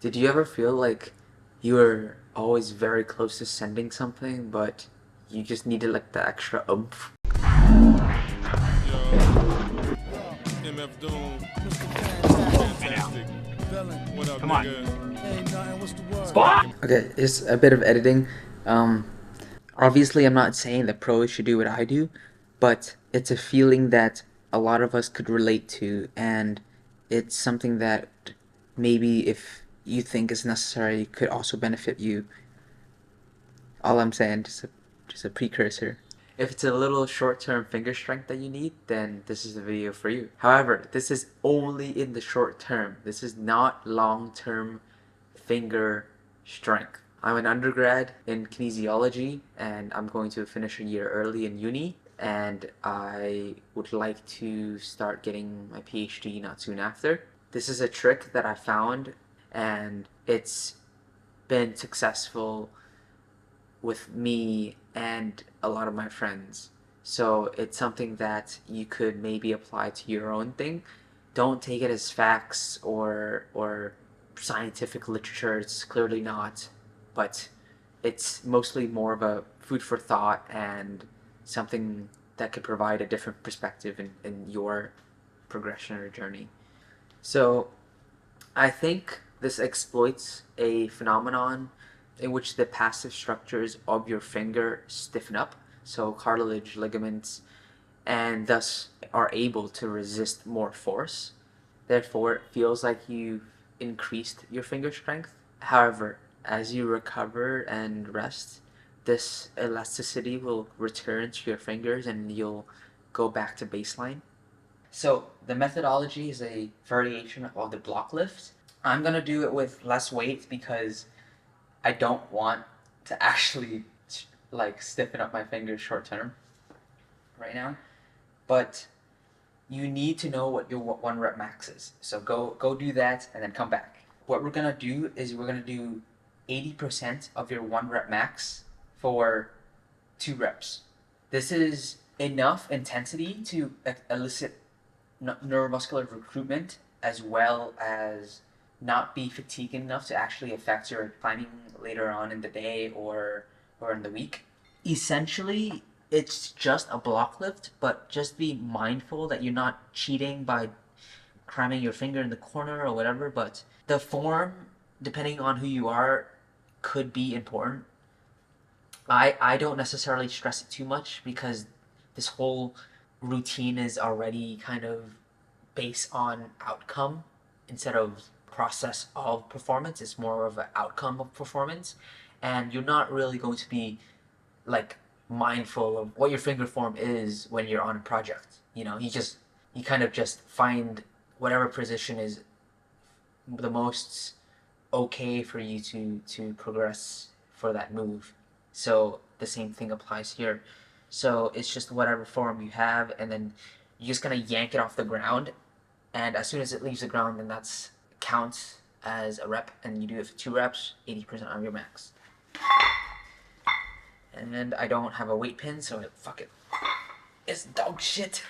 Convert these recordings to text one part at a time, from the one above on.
Did you ever feel like you were always very close to sending something, but you just needed like the extra oomph? MF Doom. Fantastic. What up, Come on. nigga? Ain't nothing. What's the word? Spot! Okay, just a bit of editing. Um, Obviously, I'm not saying that pros should do what I do, but it's a feeling that a lot of us could relate to, and it's something that maybe if you think is necessary could also benefit you. All I'm saying, just a precursor. If it's a little short-term finger strength that you need, then this is the video for you. However, this is only in the short term. This is not long-term finger strength. I'm an undergrad in kinesiology and I'm going to finish a year early in uni, and I would like to start getting my PhD not soon after. This is a trick that I found and it's been successful with me and a lot of my friends. So it's something that you could maybe apply to your own thing. Don't take it as facts or scientific literature. It's clearly not, but it's mostly more of a food for thought and something that could provide a different perspective in your progression or journey. So I think this exploits a phenomenon in which the passive structures of your finger stiffen up, so cartilage, ligaments, and thus are able to resist more force. Therefore, it feels like you've increased your finger strength. However, as you recover and rest, this elasticity will return to your fingers and you'll go back to baseline. So the methodology is a variation of the block lift. I'm gonna do it with less weight because I don't want to actually like stiffen up my fingers short term right now. But you need to know what your 1 rep max is. So go do that and then come back. What we're gonna do is we're gonna do 80% of your 1 rep max for 2 reps. This is enough intensity to elicit neuromuscular recruitment as well as not be fatigued enough to actually affect your climbing later on in the day or in the week. Essentially, it's just a block lift, but just be mindful that you're not cheating by cramming your finger in the corner or whatever. But the form, depending on who you are, could be important. I don't necessarily stress it too much because this whole routine is already kind of based on outcome instead of process of performance. It's more of an outcome of performance, and you're not really going to be like mindful of what your finger form is when you're on a project. You kind of just find whatever position is the most okay for you to progress for that move. So the same thing applies here. So it's just whatever form you have, and then you're just gonna yank it off the ground, and as soon as it leaves the ground, then that's counts as a rep, and you do it for 2 reps, 80% of your max. And I don't have a weight pin, so fuck it. It's dog shit.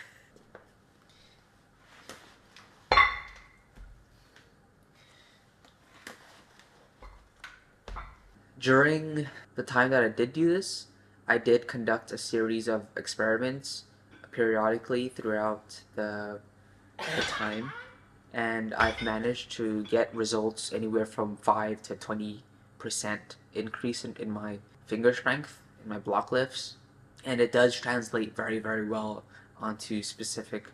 During the time that I did do this, I did conduct a series of experiments periodically throughout the time, and I've managed to get results anywhere from 5 to 20% increase in my finger strength, in my block lifts, and it does translate very, very well onto specific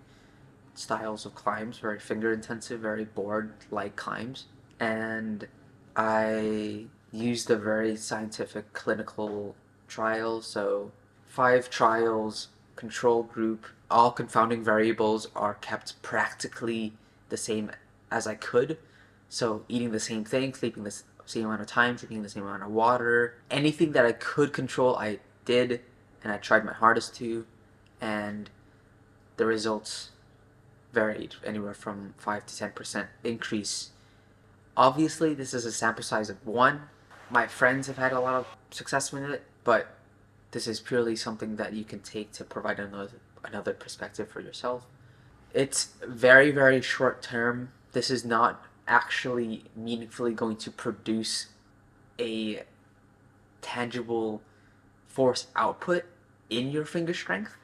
styles of climbs, very finger intensive, very board like climbs. And I used a very scientific clinical trial, so 5 trials, control group, all confounding variables are kept practically the same as I could. So eating the same thing, sleeping the same amount of time, drinking the same amount of water, anything that I could control, I did, and I tried my hardest to, and the results varied anywhere from 5 to 10% increase. Obviously, this is a sample size of 1. My friends have had a lot of success with it, but this is purely something that you can take to provide another perspective for yourself. It's very, very short term. This is not actually meaningfully going to produce a tangible force output in your finger strength,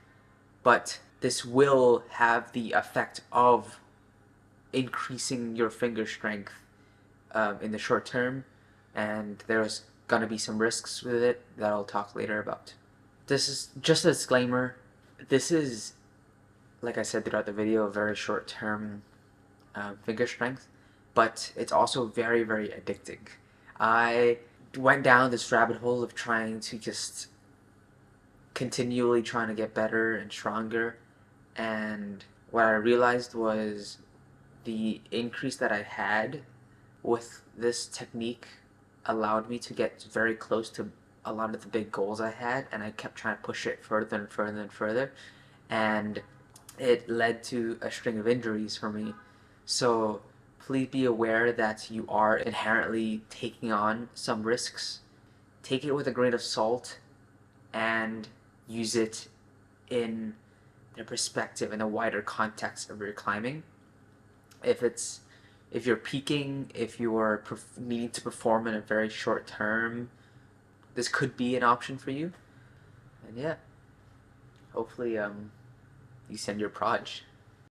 but this will have the effect of increasing your finger strength in the short term, and there's gonna be some risks with it that I'll talk later about. This is just a disclaimer. This is, like I said throughout the video, a very short term finger strength, but it's also very, very addicting. I went down this rabbit hole of trying to just continually trying to get better and stronger, and what I realized was the increase that I had with this technique allowed me to get very close to a lot of the big goals I had, and I kept trying to push it further and further and further, and it led to a string of injuries for me. So please be aware that you are inherently taking on some risks. Take it with a grain of salt and use it in the perspective and the wider context of your climbing. If you're peaking, if you're needing to perform in a very short term, this could be an option for you. And yeah, hopefully you send your proj.